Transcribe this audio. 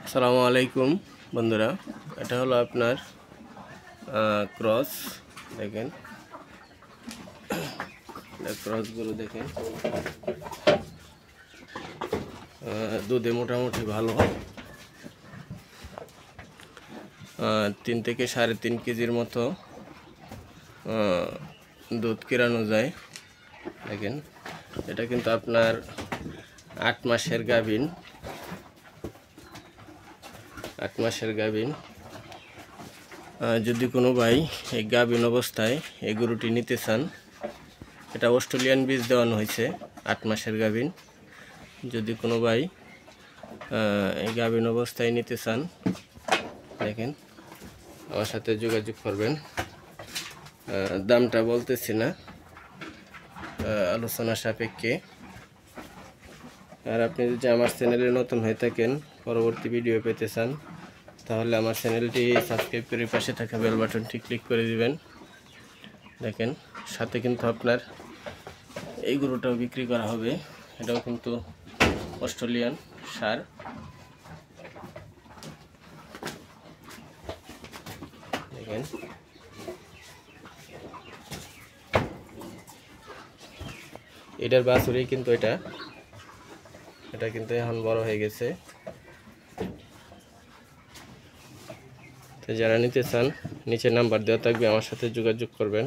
আসসালামু আলাইকুম বন্ধুরা, এটা হলো আপনার ক্রস। দেখেন ক্রসগুলো দেখেন, দুধে মোটামুটি ভালো, 3 থেকে 3.5 কেজির মতো দুধ কেরানো যায়। দেখেন, এটা কিন্তু আপনার 8 মাসের গাভীন, 8 মাসের গাভীন। যদি কোনো ভাই এই গাভীন অবস্থায় এই গরুটি নিতে চান, এটা অস্ট্রেলিয়ান বীজ দেওয়ানো হয়েছে, 8 মাসের গাভীন। যদি কোনো ভাই এই গাভীন অবস্থায় নিতে চান, দেখেন আমার সাথে যোগাযোগ করবেন। দামটা বলতেছি না, আলোচনা সাপেক্ষে। আর আপনি যদি আমার চ্যানেলে নতুন হয়ে থাকেন, পরবর্তী ভিডিও পেতে চান, তাহলে আমার চ্যানেলটি সাবস্ক্রাইব করে পাশে থাকা বেল বাটনটি ক্লিক করে দিবেন। দেখেন, সাথে কিন্তু আপনার এই গরুটাও বিক্রি করা হবে, এটাও কিন্তু অস্ট্রেলিয়ান সার। দেখেন, এটার বাছুরই কিন্তু এটা কিন্তু এখন বড় হয়ে গেছে। তো যারা নিতে চান, নিচে নাম্বার দেওয়া থাকবে, আমার সাথে যোগাযোগ করবেন।